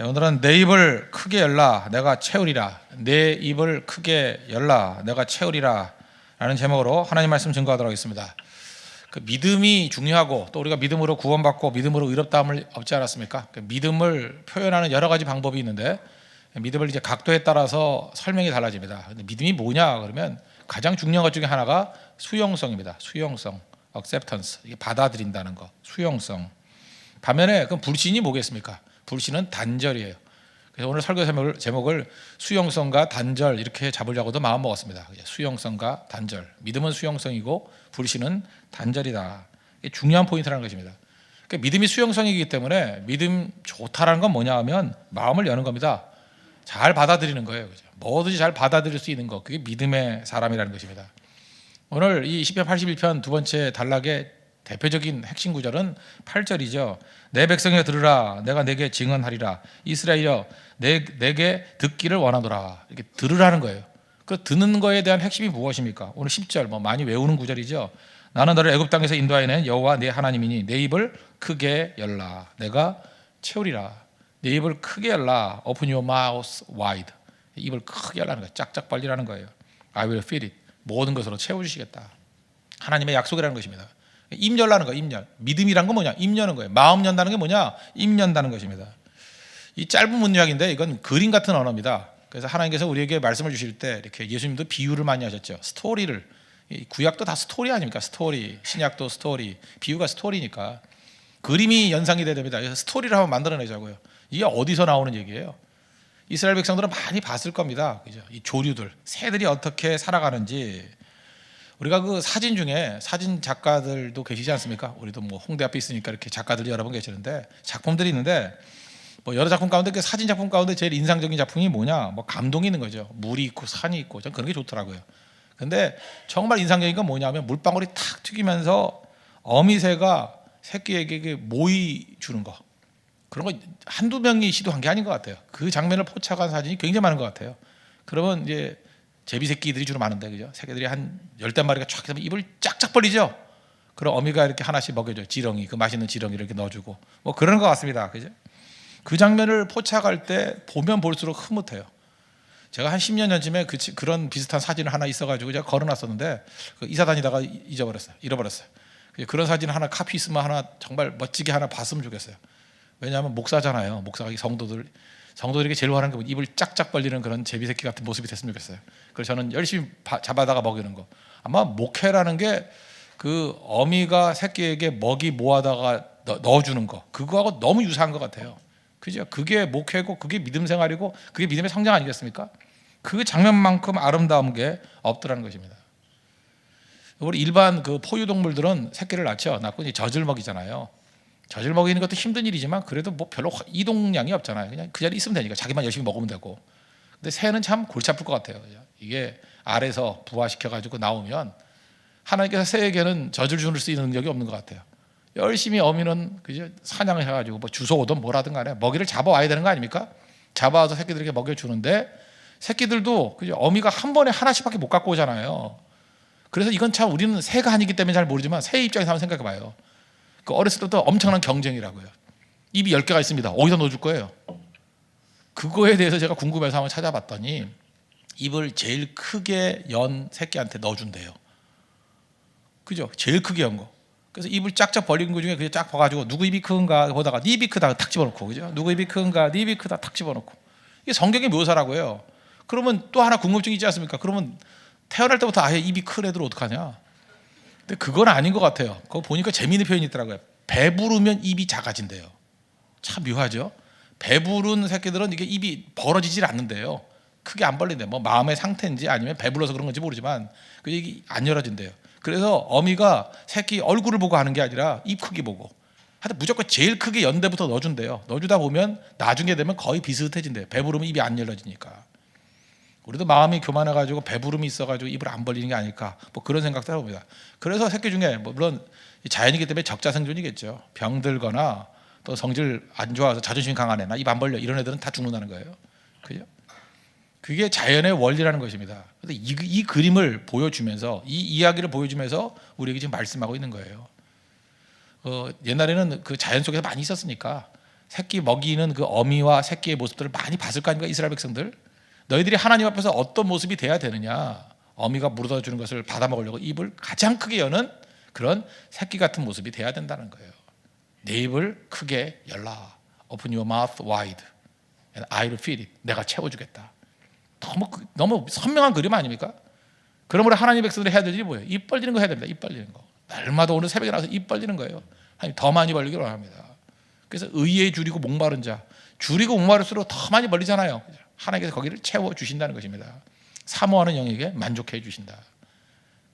오늘은 내 입을 크게 열라 내가 채우리라, 내 입을 크게 열라 내가 채우리라 라는 제목으로 하나님 말씀 증거하도록 하겠습니다. 그 믿음이 중요하고 또 우리가 믿음으로 구원받고 믿음으로 의롭다함을 얻지 않았습니까? 그 믿음을 표현하는 여러 가지 방법이 있는데 믿음을 이제 각도에 따라서 설명이 달라집니다. 근데 믿음이 뭐냐 그러면 가장 중요한 것 중에 하나가 수용성입니다. 수용성, acceptance, 이게 받아들인다는 거, 수용성. 반면에 그럼 불신이 뭐겠습니까? 불신은 단절이에요. 그래서 오늘 설교 제목을 수용성과 단절 이렇게 잡으려고도 마음 먹었습니다. 수용성과 단절. 믿음은 수용성이고 불신은 단절이다. 이게 중요한 포인트라는 것입니다. 그러니까 믿음이 수용성이기 때문에 믿음 좋다라는 건 뭐냐 하면 마음을 여는 겁니다. 잘 받아들이는 거예요. 그죠? 뭐든지 잘 받아들일 수 있는 것. 그게 믿음의 사람이라는 것입니다. 오늘 이 시편 81편 두 번째 단락의 대표적인 핵심 구절은 8절이죠. 내 백성이여 들으라, 내가 내게 증언하리라. 이스라엘이여 내게 듣기를 원하노라. 이렇게 들으라는 거예요. 그 듣는 거에 대한 핵심이 무엇입니까? 오늘 10절 많이 외우는 구절이죠. 나는 너를 애굽 땅에서 인도하여 낸 여호와 내 하나님이니 내 입을 크게 열라 내가 채우리라. 내 입을 크게 열라. Open your mouth wide. 입을 크게 열라는 거예요. 짝짝 벌리라는 거예요. I will fill it. 모든 것으로 채워주시겠다. 하나님의 약속이라는 것입니다. 입 열라는 거예요. 입 열. 믿음이란 건 뭐냐? 입 여는 거예요. 마음 연다는 게 뭐냐? 입 연다는 것입니다. 이 짧은 문장인데 이건 그림 같은 언어입니다. 그래서 하나님께서 우리에게 말씀을 주실 때 이렇게 예수님도 비유를 많이 하셨죠. 스토리를. 구약도 다 스토리 아닙니까? 스토리. 신약도 스토리. 비유가 스토리니까 그림이 연상이 됩니다. 그래서 스토리를 한번 만들어내자고요. 이게 어디서 나오는 얘기예요? 이스라엘 백성들은 많이 봤을 겁니다. 그죠? 이 조류들, 새들이 어떻게 살아가는지. 우리가 그 사진 중에 사진 작가들도 계시지 않습니까? 우리도 홍대 앞에 있으니까 이렇게 작가들이 여러 분 계시는데 작품들이 있는데 여러 작품 가운데 그 사진 작품 가운데 제일 인상적인 작품이 뭐냐? 감동이 있는 거죠. 물이 있고 산이 있고 전 그런 게 좋더라고요. 근데 정말 인상적인 건 뭐냐면 물방울이 탁 튀기면서 어미새가 새끼에게 모이 주는 거. 그런 거 한두 명이 시도한 게 아닌 것 같아요. 그 장면을 포착한 사진이 굉장히 많은 것 같아요. 그러면 이제 제비 새끼들이 주로 많은데, 그죠? 새끼들이 한 10마리가 쫙 되면 입을 쫙쫙 벌리죠. 그럼 어미가 이렇게 하나씩 먹여줘요. 지렁이, 그 맛있는 지렁이를 이렇게 넣어주고 그런 것 같습니다. 그죠? 그 장면을 포착할 때 보면 볼수록 흐뭇해요. 제가 한 10년 전쯤에 그런 비슷한 사진을 하나 있어가지고 제가 걸어놨었는데 이사 다니다가 잃어버렸어요. 그런 사진 하나 카피 있으면 하나 정말 멋지게 하나 봤으면 좋겠어요. 왜냐하면 목사잖아요. 목사가 성도들에게 제일 원하는 게 입을 짝짝 벌리는 그런 제비새끼 같은 모습이 됐으면 좋겠어요. 그래서 저는 열심히 잡아다가 먹이는 거. 아마 목회라는 게 그 어미가 새끼에게 먹이 모아다가 넣어주는 거, 그거하고 너무 유사한 것 같아요. 그죠? 그게 목회고 그게 믿음 생활이고 그게 믿음의 성장 아니겠습니까? 그 장면만큼 아름다운 게 없더라는 것입니다. 우리 일반 그 포유동물들은 새끼를 낳고 이제 젖을 먹이잖아요. 젖을 먹이는 것도 힘든 일이지만 그래도 별로 이동량이 없잖아요. 그냥 그 자리에 있으면 되니까 자기만 열심히 먹으면 되고. 근데 새는 참 골치 아플 것 같아요. 이게 알에서 부화시켜가지고 나오면 하나님께서 새에게는 젖을 줄 수 있는 능력이 없는 것 같아요. 열심히 어미는 그죠? 사냥을 해가지고 주워오든 뭐라든 간에 먹이를 잡아와야 되는 거 아닙니까? 잡아와서 새끼들에게 먹여주는데 새끼들도 그죠? 어미가 한 번에 하나씩밖에 못 갖고 오잖아요. 그래서 이건 참 우리는 새가 아니기 때문에 잘 모르지만 새 입장에서 한번 생각해 봐요. 그 어렸을 때부터 엄청난 경쟁이라고요. 입이 10개가 있습니다. 어디다 넣어줄 거예요? 그거에 대해서 제가 궁금해서 한번 찾아봤더니 입을 제일 크게 연 새끼한테 넣어준대요. 그죠? 제일 크게 연 거. 그래서 입을 쫙쫙 벌리는 거 중에 그냥 쫙 봐가지고 누구 입이 큰가 보다가 네 입이 크다 탁 집어넣고, 그죠? 누구 입이 큰가, 네 입이 크다 탁 집어넣고. 이게 성경의 묘사라고요. 그러면 또 하나 궁금증이 있지 않습니까? 그러면 태어날 때부터 아예 입이 큰 애들 어떡하냐? 근데 그건 아닌 것 같아요. 그거 보니까 재미있는 표현이 있더라고요. 배부르면 입이 작아진대요. 참 묘하죠? 배부른 새끼들은 이게 입이 벌어지질 않는데요. 크게 안 벌린대요. 마음의 상태인지 아니면 배불러서 그런 건지 모르지만 이게 안 열어진대요. 그래서 어미가 새끼 얼굴을 보고 하는 게 아니라 입 크기 보고. 하여튼 무조건 제일 크게 연대부터 넣어준대요. 넣어주다 보면 나중에 되면 거의 비슷해진대요. 배부르면 입이 안 열어지니까. 우리도 마음이 교만해가지고 배부름이 있어가지고 입을 안 벌리는 게 아닐까 그런 생각도 해봅니다. 그래서 새끼 중에 물론 자연이기 때문에 적자생존이겠죠. 병들거나 또 성질 안 좋아서 자존심이 강한 애나 입 안 벌려 이런 애들은 다 죽는다는 거예요. 그죠? 그게 자연의 원리라는 것입니다. 그래서 이 그림을 보여주면서 이 이야기를 보여주면서 우리에게 지금 말씀하고 있는 거예요. 옛날에는 그 자연 속에서 많이 있었으니까 새끼 먹이는 그 어미와 새끼의 모습들을 많이 봤을 거 아닙니까? 이스라엘 백성들. 너희들이 하나님 앞에서 어떤 모습이 돼야 되느냐? 어미가 물어다 주는 것을 받아 먹으려고 입을 가장 크게 여는 그런 새끼 같은 모습이 돼야 된다는 거예요. 내 입을 크게 열라. Open your mouth wide and I'll feed it. 내가 채워주겠다. 너무 선명한 그림 아닙니까? 그러므로 하나님 백성들이 해야 될 일이 뭐예요? 입 벌리는 거 해야 됩니다. 입 벌리는 거. 날마다 오늘 새벽에 나와서 입 벌리는 거예요. 하나님 더 많이 벌리기를 원합니다. 그래서 의에 줄이고 목마른 자, 줄이고 목마를수록 더 많이 벌리잖아요. 하나님께서 거기를 채워주신다는 것입니다. 사모하는 영에게 만족해 주신다.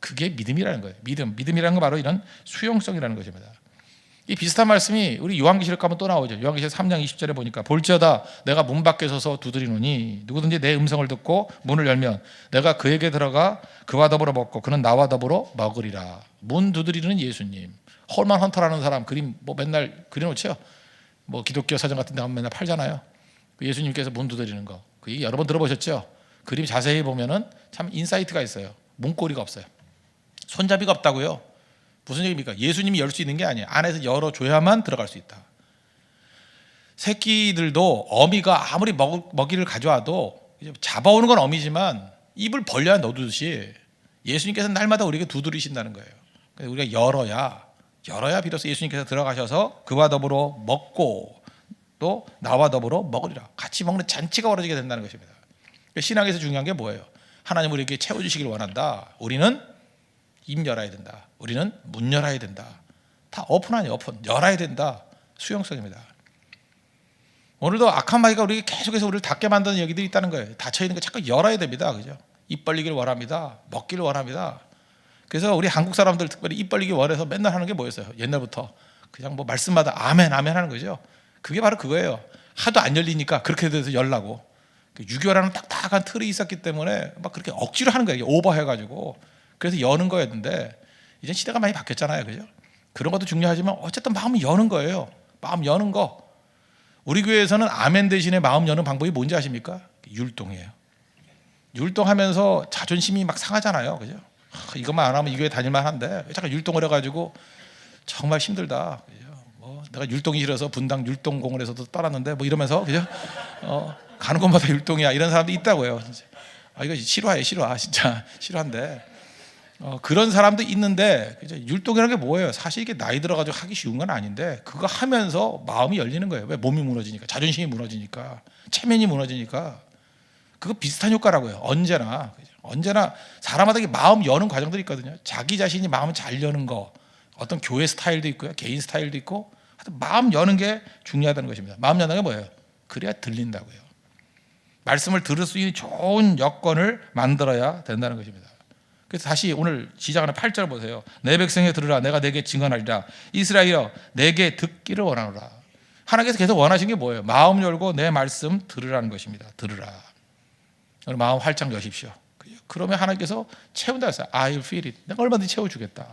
그게 믿음이라는 거예요. 믿음이라는 건 바로 이런 수용성이라는 것입니다. 이 비슷한 말씀이 우리 요한계시록 가면 또 나오죠. 요한계시록 3장 20절에 보니까 볼지어다 내가 문 밖에 서서 두드리노니 누구든지 내 음성을 듣고 문을 열면 내가 그에게 들어가 그와 더불어 먹고 그는 나와 더불어 먹으리라. 문 두드리는 예수님. 홀만 헌터라는 사람 그림 뭐 맨날 그려놓죠. 뭐 기독교 서점 같은 데 가면 맨날 팔잖아요. 예수님께서 문 두드리는 거. 그 얘기 여러 번 들어보셨죠? 그림 자세히 보면은 참 인사이트가 있어요. 문고리가 없어요. 손잡이가 없다고요. 무슨 얘기입니까? 예수님이 열 수 있는 게 아니에요. 안에서 열어줘야만 들어갈 수 있다. 새끼들도 어미가 아무리 먹이를 가져와도 잡아오는 건 어미지만 입을 벌려야 넣듯이 예수님께서 날마다 우리에게 두드리신다는 거예요. 그래서 우리가 열어야 비로소 예수님께서 들어가셔서 그와 더불어 먹고 또 나와 더불어 먹으리라. 같이 먹는 잔치가 벌어지게 된다는 것입니다. 신앙에서 중요한 게 뭐예요? 하나님 우리에게 채워주시길 원한다. 우리는 입 열어야 된다. 우리는 문 열어야 된다. 다 오픈 아니에요. 오픈. 열어야 된다. 수용성입니다. 오늘도 악한 마귀가 우리에게 계속해서 우리를 닫게 만드는 얘기들이 있다는 거예요. 닫혀있는 거 자꾸 열어야 됩니다. 그죠? 입 벌리기를 원합니다. 먹기를 원합니다. 그래서 우리 한국 사람들 특별히 입 벌리기 원해서 맨날 하는 게 뭐였어요? 옛날부터 그냥 뭐 말씀마다 아멘 아멘 하는 거죠. 그게 바로 그거예요. 하도 안 열리니까 그렇게 돼서 열라고. 유교라는 딱딱한 틀이 있었기 때문에 막 그렇게 억지로 하는 거예요. 오버해가지고. 그래서 여는 거였는데 이제 시대가 많이 바뀌었잖아요. 그죠? 그런 것도 중요하지만 어쨌든 마음을 여는 거예요. 마음 여는 거. 우리 교회에서는 아멘 대신에 마음 여는 방법이 뭔지 아십니까? 율동이에요. 율동하면서 자존심이 막 상하잖아요. 그죠? 이것만 안 하면 이 교회 다닐만 한데 잠깐 율동을 해가지고 정말 힘들다. 그죠? 뭐 내가 율동이 싫어서 분당 율동공원에서도 떠났는데 뭐 이러면서 그죠? 가는 곳마다 율동이야 이런 사람도 있다고요. 이거 싫어해 진짜 싫어한데 그런 사람도 있는데 그죠? 율동이라는 게 뭐예요? 사실 이게 나이 들어가지고 하기 쉬운 건 아닌데 그거 하면서 마음이 열리는 거예요. 왜? 몸이 무너지니까, 자존심이 무너지니까, 체면이 무너지니까. 그거 비슷한 효과라고요. 언제나 사람마다 마음 여는 과정들이 있거든요. 자기 자신이 마음을 잘 여는 거, 어떤 교회 스타일도 있고요, 개인 스타일도 있고, 하여튼 마음 여는 게 중요하다는 것입니다. 마음 여는 게 뭐예요? 그래야 들린다고요. 말씀을 들을 수 있는 좋은 여건을 만들어야 된다는 것입니다. 그래서 다시 오늘 시작하는 8절 보세요. 내 백성에 들으라. 내가 내게 증언하리라. 이스라엘여 내게 듣기를 원하노라. 하나님께서 계속 원하신 게 뭐예요? 마음 열고 내 말씀 들으라는 것입니다. 들으라. 마음 활짝 여십시오. 그러면 하나님께서 채운다 했어요. I'll feed it. 내가 얼마든지 채워주겠다.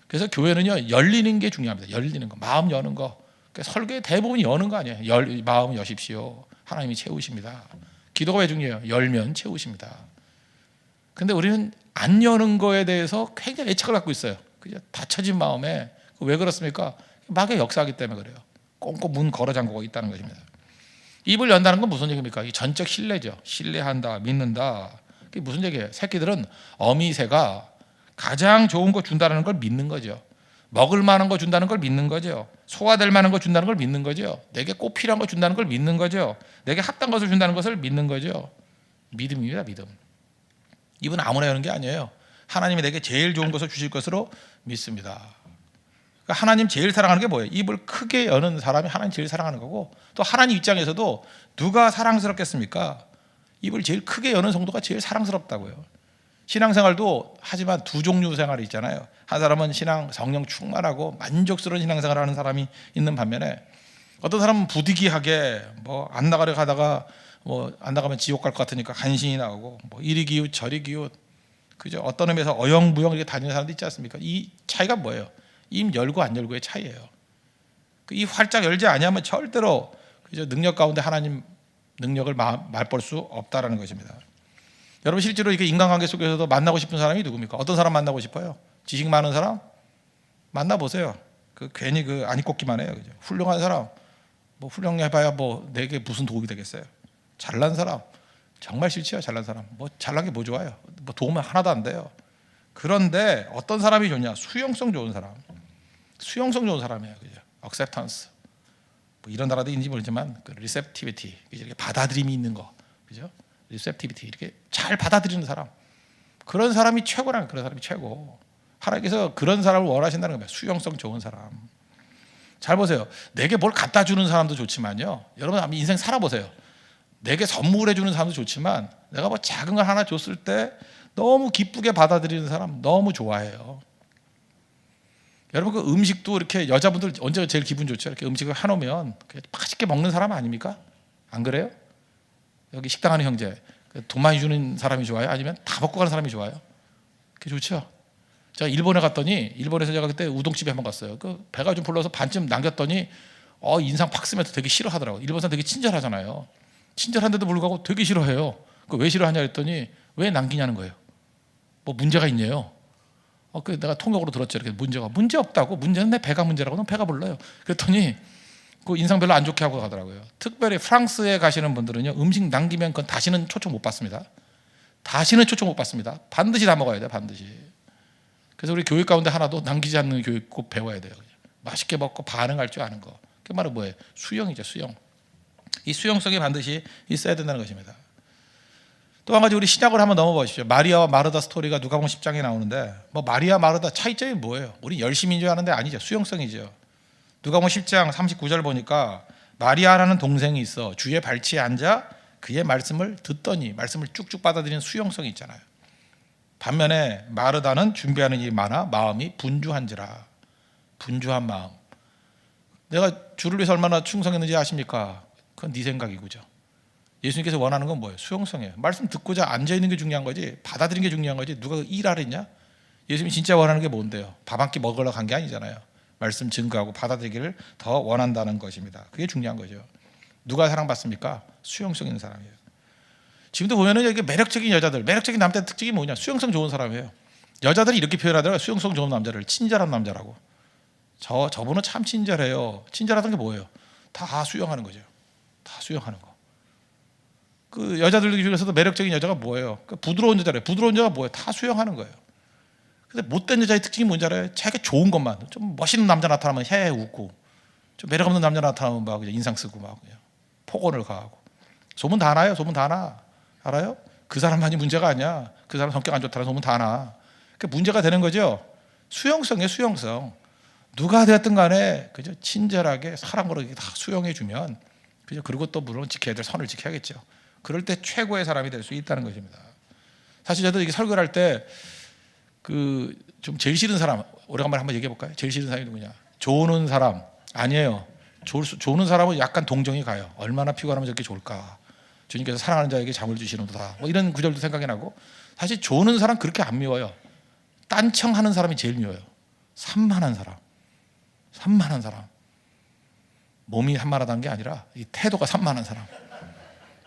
그래서 교회는요 열리는 게 중요합니다. 열리는 거, 마음 여는 거. 그러니까 설교의 대부분이 여는 거 아니에요. 마음 여십시오. 하나님이 채우십니다. 기도가 왜 중요해요? 열면 채우십니다. 근데 우리는 안 여는 거에 대해서 굉장히 애착을 갖고 있어요. 그죠? 닫혀진 마음에. 왜 그렇습니까? 마귀의 역사하기 때문에 그래요. 꽁꽁 문 걸어 잠그고 있다는 것입니다. 입을 연다는 건 무슨 얘기입니까? 이 전적 신뢰죠. 신뢰한다, 믿는다. 그게 무슨 얘기예요? 새끼들은 어미 새가 가장 좋은 거 준다는 걸 믿는 거죠. 먹을 만한 거 준다는 걸 믿는 거죠. 소화될 만한 거 준다는 걸 믿는 거죠. 내게 꼭 필요한 거 준다는 걸 믿는 거죠. 내게 합당한 것을 준다는 것을 믿는 거죠. 믿음입니다. 믿음. 입은 아무나 여는 게 아니에요. 하나님이 내게 제일 좋은 것을 주실 것으로 믿습니다. 그러니까 하나님 제일 사랑하는 게 뭐예요? 입을 크게 여는 사람이 하나님 제일 사랑하는 거고, 또 하나님 입장에서도 누가 사랑스럽겠습니까? 입을 제일 크게 여는 성도가 제일 사랑스럽다고요. 신앙생활도 하지만 두 종류 생활이 있잖아요. 한 사람은 신앙 성령 충만하고 만족스러운 신앙생활을 하는 사람이 있는 반면에 어떤 사람은 부득이하게 뭐 안 나가려 하다가 뭐 안 나가면 지옥 갈 것 같으니까 간신히 나오고 뭐 이리 기웃 저리 기웃, 그죠? 어떤 의미에서 어영부영 이렇게 다니는 사람도 있지 않습니까? 이 차이가 뭐예요? 입 열고 안 열고의 차이예요. 이 활짝 열지 아니하면 절대로 그죠? 능력 가운데 하나님 능력을 맛볼 수 없다라는 것입니다. 여러분 실제로 이게 인간관계 속에서도 만나고 싶은 사람이 누굽니까? 어떤 사람 만나고 싶어요? 지식 많은 사람 만나 보세요. 그 괜히 안 입고기만 해요. 그죠? 훌륭한 사람 뭐 훌륭해봐야 뭐 내게 무슨 도움이 되겠어요? 잘난 사람 정말 싫지요. 잘난 사람 뭐 잘난 게 뭐 좋아요? 뭐 도움은 하나도 안 돼요. 그런데 어떤 사람이 좋냐? 수용성 좋은 사람, 수용성 좋은 사람이에요. 그죠? acceptance 뭐 이런 나라도 있는지 모르지만 그 receptivity 이렇게 받아들임이 있는 거, 그죠? receptivity 이렇게 잘 받아들이는 사람, 그런 사람이 최고라는, 그런 사람이 최고. 하나님께서 그런 사람을 원하신다는 겁니다. 수용성 좋은 사람. 잘 보세요. 내게 뭘 갖다 주는 사람도 좋지만요. 여러분 한번 인생 살아보세요. 내게 선물해 주는 사람도 좋지만 내가 뭐 작은 걸 하나 줬을 때 너무 기쁘게 받아들이는 사람 너무 좋아해요. 여러분 그 음식도 이렇게 여자분들 언제 제일 기분 좋죠? 이렇게 음식을 해놓으면 맛있게 먹는 사람 아닙니까? 안 그래요? 여기 식당 하는 형제 돈 많이 주는 사람이 좋아요? 아니면 다 먹고 가는 사람이 좋아요? 그게 좋죠. 제가 일본에 갔더니, 일본에서 제가 그때 우동집에 한번 갔어요. 그 배가 좀 불러서 반쯤 남겼더니 인상 팍 쓰면서 되게 싫어하더라고요. 일본 사람 되게 친절하잖아요. 친절한데도 불구하고 되게 싫어해요. 왜 싫어하냐 했더니 왜 남기냐는 거예요. 뭐 문제가 있네요. 그 내가 통역으로 들었죠. 이렇게 문제 없다고. 문제는 내 배가 문제라고. 넌 배가 불러요. 그랬더니 그 인상 별로 안 좋게 하고 가더라고요. 특별히 프랑스에 가시는 분들은요, 음식 남기면 그건 다시는 초청 못 받습니다. 다시는 초청 못 받습니다. 반드시 다 먹어야 돼요. 반드시. 그래서 우리 교육 가운데 하나도 남기지 않는 교육 꼭 배워야 돼요. 맛있게 먹고 반응할 줄 아는 거. 그 말은 뭐예요? 수용이죠. 수용. 이 수용성이 반드시 있어야 된다는 것입니다. 또 한 가지 우리 신약을 한번 넘어보십시오. 마리아와 마르다 스토리가 누가복음 10장에 나오는데 뭐 마리아 마르다 차이점이 뭐예요? 우리 열심인 줄 아는데 아니죠. 수용성이죠. 누가복음 10장 39절 보니까 마리아라는 동생이 있어 주의 발치에 앉아 그의 말씀을 듣더니 말씀을 쭉쭉 받아들이는 수용성이 있잖아요. 반면에 마르다는 준비하는 일이 많아 마음이 분주한지라. 분주한 마음. 내가 주를 위해서 얼마나 충성했는지 아십니까? 그건 네 생각이고, 그죠? 예수님께서 원하는 건 뭐예요? 수용성이에요. 말씀 듣고자 앉아있는 게 중요한 거지 받아들이는 게 중요한 거지 누가 일하랬냐? 예수님이 진짜 원하는 게 뭔데요? 밥 한 끼 먹으러 간 게 아니잖아요. 말씀 증거하고 받아들이기를 더 원한다는 것입니다. 그게 중요한 거죠. 누가 사랑받습니까? 수용성 있는 사람이에요. 지금도 보면은 여기 매력적인 여자들, 매력적인 남자의 특징이 뭐냐? 수용성 좋은 사람이에요. 여자들이 이렇게 표현하더라고요. 수용성 좋은 남자를 친절한 남자라고. 저분은 참 친절해요. 친절하던 게 뭐예요? 다 수용하는 거죠. 다 수용하는 거. 그 여자들 중에서도 매력적인 여자가 뭐예요? 그 부드러운 여자래요. 부드러운 여자가 뭐예요? 다 수용하는 거예요. 근데 못된 여자의 특징이 뭔지 알아요? 자기가 좋은 것만, 좀 멋있는 남자 나타나면 헤헤 웃고, 좀 매력 없는 남자 나타나면 막 그냥 인상 쓰고 막 그냥 폭언을 가하고. 소문 다 나요. 소문 다 나. 알아요? 그 사람만이 문제가 아니야. 그 사람 성격 안 좋다는 소문 다 나. 그 문제가 되는 거죠. 수용성이에요. 수용성. 누가 되었든 간에 그죠? 친절하게 사랑으로 다 수용해 주면 그죠? 그리고 또 물론 지켜야 될 선을 지켜야겠죠. 그럴 때 최고의 사람이 될 수 있다는 것입니다. 사실 저도 이게 설교를 할 때 그 좀 제일 싫은 사람, 오래간만에 한번 얘기해 볼까요? 제일 싫은 사람이 누구냐? 조는 사람 아니에요. 조는 사람은 약간 동정이 가요. 얼마나 피곤하면 저렇게 좋을까? 주님께서 사랑하는 자에게 잠을 주시는도다. 뭐 이런 구절도 생각이 나고, 사실 조는 사람 그렇게 안 미워요. 딴청하는 사람이 제일 미워요. 산만한 사람, 산만한 사람. 몸이 산만하다는 게 아니라 이 태도가 산만한 사람.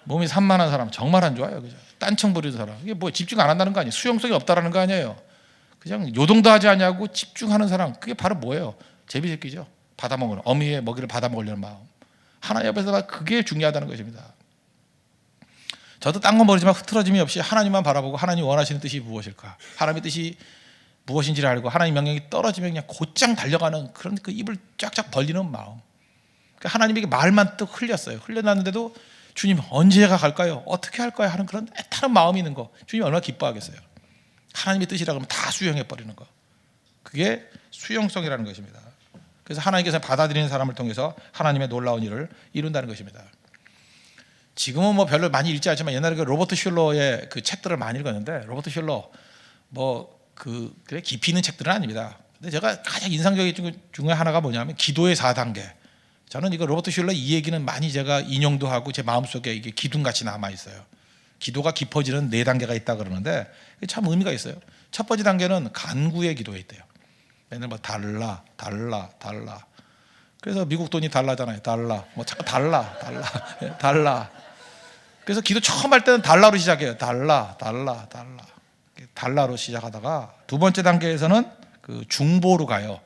몸이 산만한 사람 정말 안 좋아요. 그죠? 딴청 부리는 사람. 이게 뭐 집중 안 한다는 거 아니에요. 수용성이 없다라는 거 아니에요. 그냥 요동도 하지 않냐고 집중하는 사람. 그게 바로 뭐예요? 제비새끼죠. 받아먹는, 어미의 먹이를 받아먹으려는 마음. 하나님 앞에서 그게 중요하다는 것입니다. 저도 딴 건 모르지만 흐트러짐이 없이 하나님만 바라보고 하나님 원하시는 뜻이 무엇일까? 하나님의 뜻이 무엇인지를 알고 하나님 명령이 떨어지면 그냥 곧장 달려가는 그런 그 입을 쫙쫙 벌리는 마음. 그러니까 하나님에게 말만 뚝 흘렸어요. 흘려놨는데도 주님 언제가 갈까요? 어떻게 할까요? 하는 그런 애타는 마음이 있는 거. 주님 얼마나 기뻐하겠어요. 하나님의 뜻이라 그러면 다 수용해 버리는 거. 그게 수용성이라는 것입니다. 그래서 하나님께서 받아들이는 사람을 통해서 하나님의 놀라운 일을 이룬다는 것입니다. 지금은 뭐 별로 많이 읽지 않지만 옛날에 그 로버트 슐러의 그 책들을 많이 읽었는데, 로버트 슐러 뭐 그래 깊이 있는 책들은 아닙니다. 근데 제가 가장 인상적인 중에 하나가 뭐냐면 기도의 4단계. 저는 이거 로버트 슐러 이 얘기는 많이 제가 인용도 하고 제 마음속에 이게 기둥같이 남아 있어요. 기도가 깊어지는 4단계가 있다 그러는데 참 의미가 있어요. 첫 번째 단계는 간구의 기도에 있대요. 맨날 뭐 달라. 그래서 미국 돈이 달라잖아요. 달라. 뭐 자꾸 달라. 그래서 기도 처음 할 때는 달러로 시작해요. 달러로 시작하다가 두 번째 단계에서는 그 중보로 가요.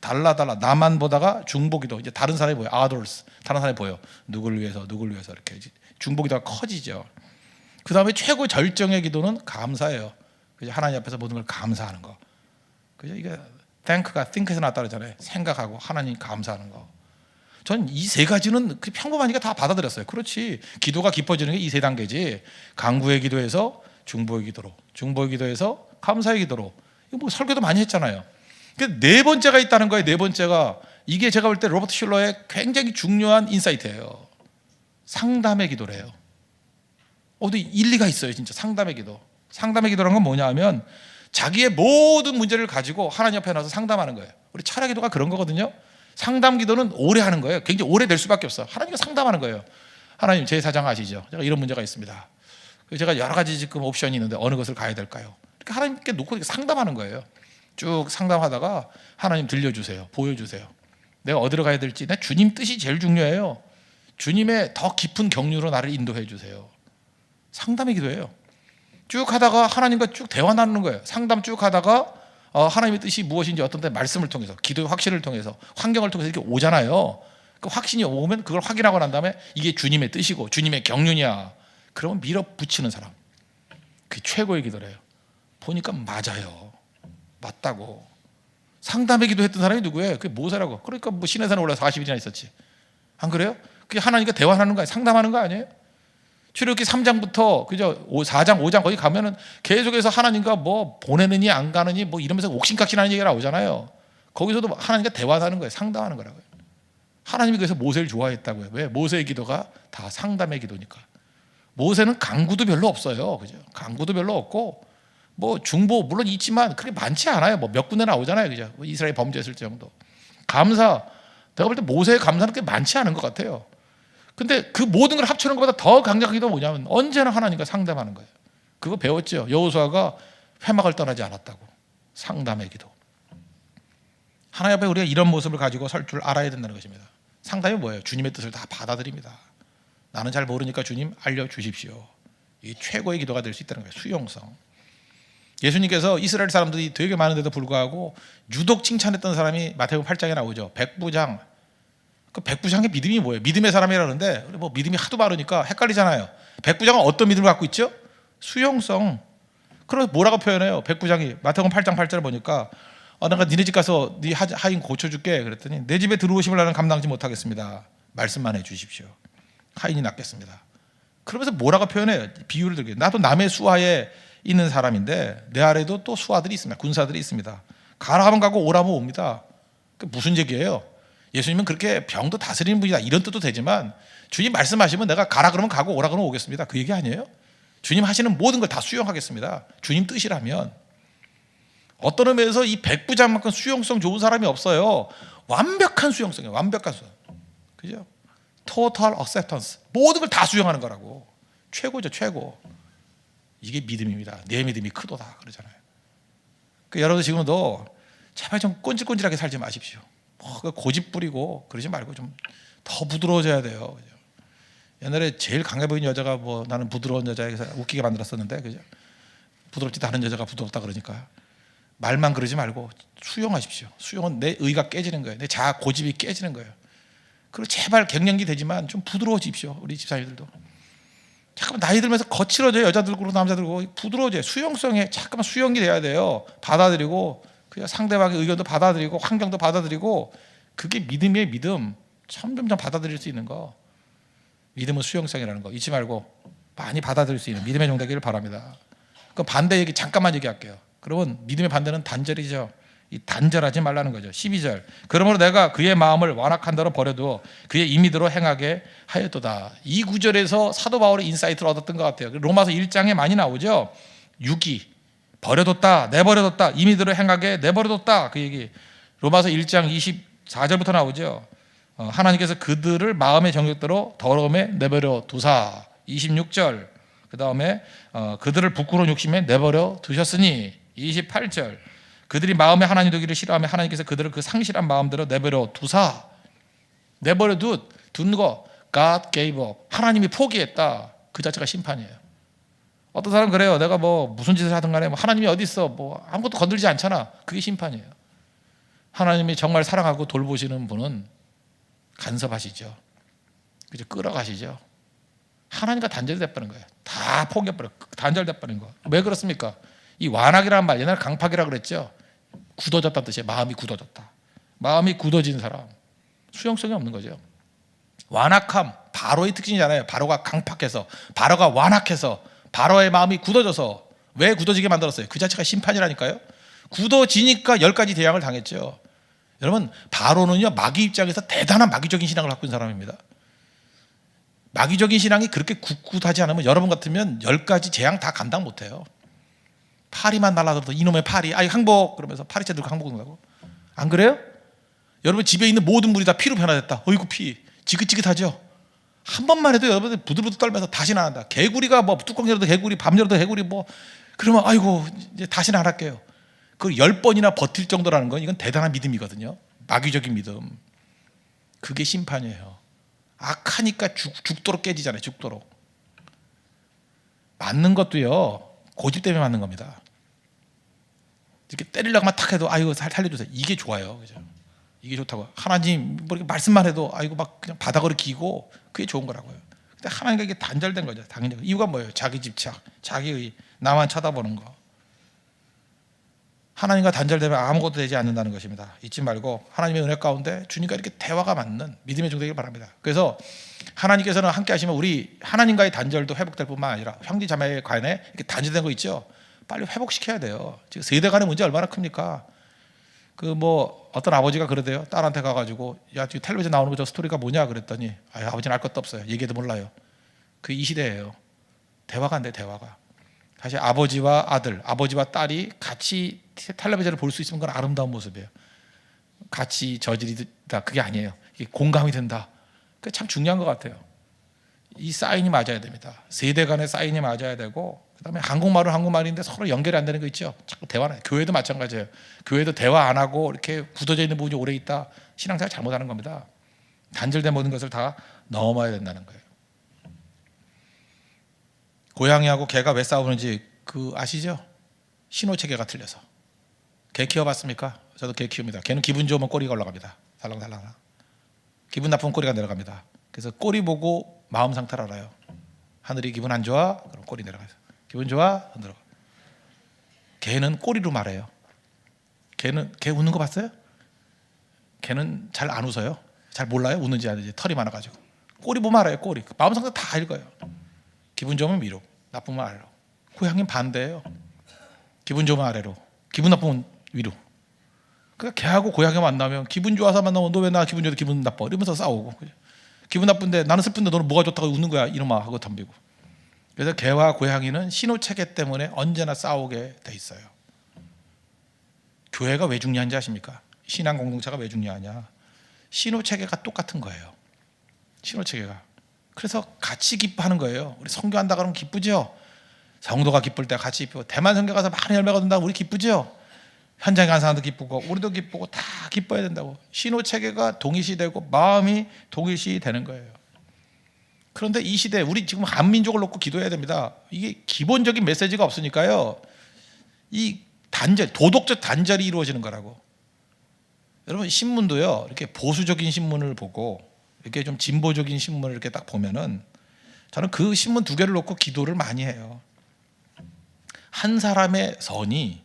달라 나만 보다가 중보기도, 이제 다른 사람이 보여. others, 다른 사람이 보여. 누구를 위해서 이렇게 중보기도가 커지죠. 그 다음에 최고 절정의 기도는 감사예요. 그죠? 하나님 앞에서 모든 걸 감사하는 거. 그죠? 이게 think가 think에서 나왔다 그러잖아요. 생각하고 하나님 감사하는 거. 전 이 세 가지는 평범하니까 다 받아들였어요. 그렇지. 기도가 깊어지는 게 이 세 단계지. 간구의 기도에서 중보의 기도로, 중보의 기도에서 감사의 기도로. 이거 뭐 설교도 많이 했잖아요. 네 번째가 있다는 거예요. 네 번째가, 이게 제가 볼 때 로버트 슐러의 굉장히 중요한 인사이트예요. 상담의 기도래요. 어디 일리가 있어요. 진짜 상담의 기도. 상담의 기도라는 건 뭐냐 하면 자기의 모든 문제를 가지고 하나님 앞에 나와서 상담하는 거예요. 우리 철학 기도가 그런 거거든요. 상담 기도는 오래 하는 거예요. 굉장히 오래 될 수밖에 없어. 하나님과 상담하는 거예요. 하나님, 제 사정 아시죠? 제가 이런 문제가 있습니다. 제가 여러 가지 지금 옵션이 있는데 어느 것을 가야 될까요? 이렇게 하나님께 놓고 이렇게 상담하는 거예요. 쭉 상담하다가 하나님 들려주세요. 보여주세요. 내가 어디로 가야 될지. 내 주님 뜻이 제일 중요해요. 주님의 더 깊은 경륜으로 나를 인도해 주세요. 상담의 기도예요. 쭉 하다가 하나님과 쭉 대화 나누는 거예요. 상담 쭉 하다가 하나님의 뜻이 무엇인지 어떤 때 말씀을 통해서, 기도의 확신을 통해서, 환경을 통해서 이렇게 오잖아요. 그 확신이 오면 그걸 확인하고 난 다음에 이게 주님의 뜻이고 주님의 경륜이야. 그러면 밀어붙이는 사람. 그게 최고의 기도래요. 보니까 맞아요. 맞다고. 상담의 기도했던 사람이 누구예요? 그게 모세라고. 그러니까 뭐 시내산에 올라서 40일이나 있었지. 안 그래요? 그게 하나님과 대화하는 거 아니에요? 상담하는 거 아니에요? 출애굽기 3장부터 그죠? 4장, 5장 거기 가면은 계속해서 하나님과 뭐 보내느니 안 가느니 뭐 이러면서 옥신각신하는 얘기가 나오잖아요. 거기서도 하나님과 대화하는 거예요. 상담하는 거라고요. 하나님이 그래서 모세를 좋아했다고요. 왜? 모세의 기도가 다 상담의 기도니까. 모세는 강구도 별로 없어요. 그죠? 강구도 별로 없고 뭐 중보 물론 있지만 그렇게 많지 않아요. 뭐 몇 군데 나오잖아요. 그죠? 이스라엘 범죄했을 정도. 감사, 내가 볼 때 모세의 감사는 꽤 많지 않은 것 같아요. 근데 그 모든 걸 합치는 것보다 더 강력한 기도가 뭐냐면 언제나 하나님과 상담하는 거예요. 그거 배웠죠. 여호수아가 회막을 떠나지 않았다고. 상담의 기도. 하나님 앞에 우리가 이런 모습을 가지고 설 줄 알아야 된다는 것입니다. 상담이 뭐예요? 주님의 뜻을 다 받아들입니다. 나는 잘 모르니까 주님 알려주십시오. 이 최고의 기도가 될 수 있다는 거예요. 수용성. 예수님께서 이스라엘 사람들이 되게 많은데도 불구하고 유독 칭찬했던 사람이 마태복음 8장에 나오죠. 백부장. 그 백부장의 믿음이 뭐예요? 믿음의 사람이라는데 뭐 믿음이 하도 많으니까 헷갈리잖아요. 백부장은 어떤 믿음을 갖고 있죠? 수용성. 그래서 뭐라고 표현해요? 백부장이 마태복음 8장 8절을 보니까 내가 니네 집 가서 네 하인 고쳐줄게. 그랬더니 내 집에 들어오심을 나는 감당하지 못하겠습니다. 말씀만 해주십시오. 하인이 낫겠습니다. 그러면서 뭐라고 표현해요? 비유를 들게. 나도 남의 수하에 있는 사람인데 내 아래도 또 수하들이 있습니다. 군사들이 있습니다. 가라 하면 가고 오라 하면 옵니다. 그 무슨 얘기예요? 예수님은 그렇게 병도 다스리는 분이다 이런 뜻도 되지만 주님 말씀하시면 내가 가라 그러면 가고 오라 그러면 오겠습니다. 그 얘기 아니에요? 주님 하시는 모든 걸 다 수용하겠습니다. 주님 뜻이라면. 어떤 의미에서 이 백부장만큼 수용성 좋은 사람이 없어요. 완벽한 수용성이에요. 완벽한 수용. 그죠? Total acceptance. 모든 걸 다 수용하는 거라고. 최고죠, 최고. 이게 믿음입니다. 내 믿음이 크도다 그러잖아요. 그러니까 여러분 지금도 제발 좀 꼰질꼰질하게 살지 마십시오. 고집 부리고 그러지 말고 좀 더 부드러워져야 돼요. 그죠? 옛날에 제일 강해 보이는 여자가 뭐 나는 부드러운 여자에서 웃기게 만들었었는데, 그죠? 부드럽지도 않은 여자가 부드럽다 그러니까 말만 그러지 말고 수용하십시오. 수용은 내 의가 깨지는 거예요. 내 자아 고집이 깨지는 거예요. 그리고 제발 갱년기 되지만 좀 부드러워지십시오. 우리 집사님들도 잠깐만 나이 들면서 거칠어져요. 여자들고 남자들고 부드러워져요. 수용성에 잠깐만 수용이 돼야 돼요. 받아들이고 그냥 상대방의 의견도 받아들이고 환경도 받아들이고 그게 믿음이에요. 믿음. 점점 받아들일 수 있는 거. 믿음은 수용성이라는 거 잊지 말고 많이 받아들일 수 있는 믿음의 종 되기를 바랍니다. 그 반대 얘기 잠깐만 얘기할게요. 그러면 믿음의 반대는 단절이죠. 이 단절하지 말라는 거죠. 12절. 그러므로 내가 그의 마음을 완악한 대로 버려도 그의 임의대로 행하게 하였도다. 이 구절에서 사도 바울의 인사이트를 얻었던 것 같아요. 로마서 1장에 많이 나오죠. 6이 버려뒀다, 내버려뒀다, 임의대로 행하게 내버려뒀다. 그 얘기. 로마서 1장 24절부터 나오죠. 하나님께서 그들을 마음의 정욕대로 더러움에 내버려 두사. 26절. 그 다음에 그들을 부끄러운 욕심에 내버려 두셨으니. 28절. 그들이 마음에 하나님 되기를 싫어하며 하나님께서 그들을 그 상실한 마음대로 내버려 두사. 내버려 둔 거. God gave up. 하나님이 포기했다. 그 자체가 심판이에요. 어떤 사람은 그래요. 내가 뭐 무슨 짓을 하든 간에 하나님이 어디 있어? 뭐 아무것도 건들지 않잖아. 그게 심판이에요. 하나님이 정말 사랑하고 돌보시는 분은 간섭하시죠. 그죠? 끌어가시죠. 하나님과 단절돼버린 거예요. 다 포기해버려. 단절돼버린 거. 왜 그렇습니까? 이 완악이라는 말, 옛날에 강팍이라 그랬죠. 굳어졌다는 뜻이에요. 마음이 굳어졌다. 마음이 굳어진 사람, 수용성이 없는 거죠. 완악함, 바로의 특징이잖아요. 바로가 강팍해서, 바로가 완악해서, 바로의 마음이 굳어져서. 왜 굳어지게 만들었어요? 그 자체가 심판이라니까요. 굳어지니까 10가지 대항을 당했죠. 여러분, 바로는요, 마귀 입장에서 대단한 마귀적인 신앙을 갖고 있는 사람입니다. 마귀적인 신앙이 그렇게 굳굳하지 않으면 여러분 같으면 10가지 재앙 다 감당 못해요. 파리만 날라들어도 이놈의 파리, 아이 항복 그러면서 파리채 들고 항복 한다고. 안 그래요? 여러분 집에 있는 모든 물이 다 피로 변화됐다. 어이구 피, 지긋지긋하죠. 한 번만 해도 여러분들 부들부들 떨면서 다시는 안 한다. 개구리가 뭐 뚜껑 열어도 개구리, 밤 열어도 개구리 뭐 그러면 아이고 이제 다시는 안 할게요. 그걸 10번이나 버틸 정도라는 건 이건 대단한 믿음이거든요. 마귀적인 믿음. 그게 심판이에요. 악하니까 죽도록 깨지잖아요. 죽도록. 맞는 것도요, 고집 때문에 맞는 겁니다. 이렇게 때리려고만 탁 해도 아이고 살려주세요. 이게 좋아요. 그죠? 이게 좋다고. 하나님 뭐 이렇게 말씀만 해도 아이고 막 그냥 바닥으로 기고 그게 좋은 거라고요. 근데 하나님과 이게 단절된 거죠. 당연히. 이유가 뭐예요? 자기 집착, 자기의 나만 쳐다보는 거. 하나님과 단절되면 아무것도 되지 않는다는 것입니다. 잊지 말고 하나님의 은혜 가운데 주님과 이렇게 대화가 맞는 믿음의 종 되길 바랍니다. 그래서 하나님께서는 함께 하시면 우리 하나님과의 단절도 회복될 뿐만 아니라 형제 자매 간에 이렇게 단절된 거 있죠. 빨리 회복시켜야 돼요. 지금 세대 간의 문제 얼마나 큽니까? 그 뭐 어떤 아버지가 그러대요. 딸한테 가가지고 야 지금 텔레비전 나오는 거 저 스토리가 뭐냐 그랬더니 아버지는 알 것도 없어요. 얘기해도 몰라요. 그 이 시대예요. 대화가 안 돼. 대화가. 사실 아버지와 아들, 아버지와 딸이 같이 텔레비전을 볼 수 있으면 그건 아름다운 모습이에요. 같이 저지르다 그게 아니에요. 이게 공감이 된다. 그게 참 중요한 것 같아요. 이 사인이 맞아야 됩니다. 세대 간의 사인이 맞아야 되고, 그다음에 한국말은 한국말인데 서로 연결이 안 되는 거 있죠. 자꾸 대화는. 교회도 마찬가지예요. 교회도 대화 안 하고 이렇게 굳어져 있는 부분이 오래 있다. 신앙생활 잘못하는 겁니다. 단절된 모든 것을 다 넘어야 된다는 거예요. 고양이하고 개가 왜 싸우는지 그 아시죠? 신호체계가 틀려서. 개 키워봤습니까? 저도 개 키웁니다. 개는 기분 좋으면 꼬리가 올라갑니다. 달랑달랑. 기분 나쁘면 꼬리가 내려갑니다. 그래서 꼬리 보고 마음 상태를 알아요. 하늘이 기분 안 좋아? 그럼 꼬리 내려가요. 기분 좋아? 흔들어. 개는 꼬리로 말해요. 개 웃는 거 봤어요? 개는 잘 안 웃어요. 잘 몰라요. 웃는지 아닌지. 털이 많아가지고. 꼬리 보면 알아요. 꼬리. 마음 상태 다 읽어요. 기분 좋으면 위로, 나쁘면 아래로. 고양이는 반대예요. 기분 좋으면 아래로, 기분 나쁘면 위로. 그러니까 개하고 고양이 만나면 기분 좋아서 만나면 너 왜 나 기분 좋아도 기분 나빠 이러면서 싸우고, 기분 나쁜데 나는 슬픈데 너는 뭐가 좋다고 웃는 거야 이놈아 하고 덤비고. 그래서 개와 고양이는 신호체계 때문에 언제나 싸우게 돼 있어요. 교회가 왜 중요한지 아십니까? 신앙 공동체가 왜 중요하냐? 신호체계가 똑같은 거예요. 신호체계가. 그래서 같이 기뻐하는 거예요. 우리 선교한다 그러면 기쁘죠? 성도가 기쁠 때 같이 기쁘고, 대만 선교 가서 많은 열매가 얻는다고 우리 기쁘죠? 현장에 간 사람도 기쁘고 우리도 기쁘고 다 기뻐야 된다고. 신호체계가 동일시되고 마음이 동일시되는 거예요. 그런데 이 시대에 우리 지금 한민족을 놓고 기도해야 됩니다. 이게 기본적인 메시지가 없으니까요, 이 단절, 도덕적 단절이 이루어지는 거라고. 여러분 신문도요, 이렇게 보수적인 신문을 보고 이렇게 좀 진보적인 신문을 이렇게 딱 보면은 저는 그 신문 2개를 놓고 기도를 많이 해요. 한 사람의 선이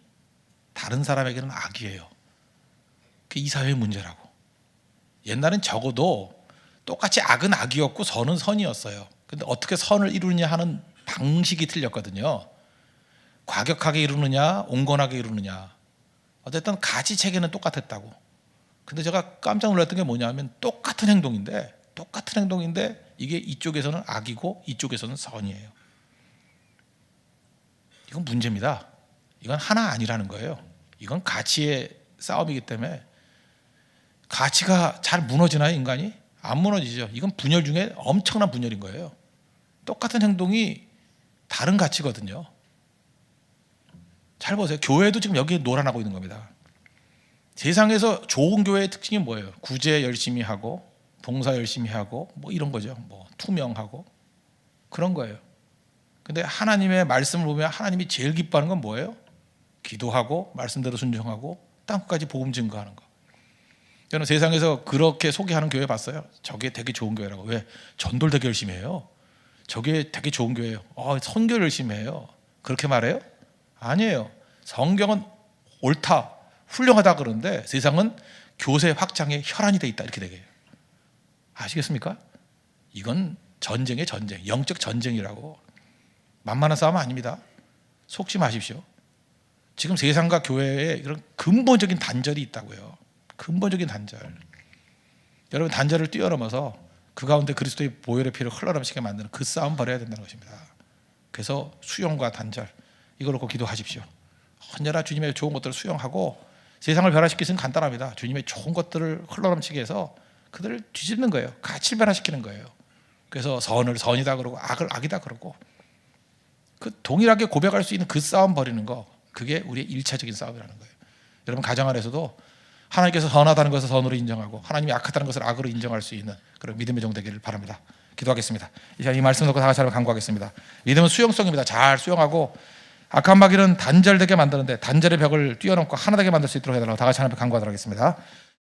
다른 사람에게는 악이에요. 그게 이 사회의 문제라고. 옛날엔 적어도 똑같이 악은 악이었고 선은 선이었어요. 근데 어떻게 선을 이루느냐 하는 방식이 틀렸거든요. 과격하게 이루느냐, 온건하게 이루느냐. 어쨌든 가치 체계는 똑같았다고. 근데 제가 깜짝 놀랐던 게 뭐냐면 똑같은 행동인데 이게 이쪽에서는 악이고 이쪽에서는 선이에요. 이건 문제입니다. 이건 하나 아니라는 거예요. 이건 가치의 싸움이기 때문에. 가치가 잘 무너지나요, 인간이? 안 무너지죠. 이건 분열 중에 엄청난 분열인 거예요. 똑같은 행동이 다른 가치거든요. 잘 보세요. 교회도 지금 여기에 놀아나고 있는 겁니다. 세상에서 좋은 교회의 특징이 뭐예요? 구제 열심히 하고 봉사 열심히 하고 뭐 이런 거죠. 뭐 투명하고 그런 거예요. 근데 하나님의 말씀을 보면 하나님이 제일 기뻐하는 건 뭐예요? 기도하고 말씀대로 순종하고 땅끝까지 복음 증거하는 거. 저는 세상에서 그렇게 소개하는 교회 봤어요. 저게 되게 좋은 교회라고. 왜? 전도를 되게 열심히 해요. 저게 되게 좋은 교회예요. 선교를 열심히 해요. 그렇게 말해요? 아니에요. 성경은 옳다, 훌륭하다 그러는데 세상은 교세 확장에 혈안이 돼 있다 이렇게 되게 해요. 아시겠습니까? 이건 전쟁의 전쟁, 영적 전쟁이라고. 만만한 싸움 아닙니다. 속지 마십시오. 지금 세상과 교회에 이런 근본적인 단절이 있다고요. 근본적인 단절. 여러분 단절을 뛰어넘어서 그 가운데 그리스도의 보혈의 피를 흘러넘치게 만드는 그 싸움 벌여야 된다는 것입니다. 그래서 수용과 단절 이걸 놓고 기도하십시오. 언제나 주님의 좋은 것들을 수용하고 세상을 변화시키기 위해서는 간단합니다. 주님의 좋은 것들을 흘러넘치게 해서 그들을 뒤집는 거예요. 같이 변화시키는 거예요. 그래서 선을 선이다 그러고 악을 악이다 그러고 그 동일하게 고백할 수 있는 그 싸움 벌이는 거, 그게 우리의 1차적인 싸움이라는 거예요. 여러분 가정 안에서도 하나님께서 선하다는 것을 선으로 인정하고 하나님이 악하다는 것을 악으로 인정할 수 있는 그런 믿음의 종 되기를 바랍니다. 기도하겠습니다. 이 말씀 듣고 다 같이 한번 간구하겠습니다. 믿음은 수용성입니다. 잘 수용하고 악한 마귀는 단절되게 만드는데 단절의 벽을 뛰어넘고 하나 되게 만들 수 있도록 해달라고 다 같이 하나님 간구하도록 하겠습니다.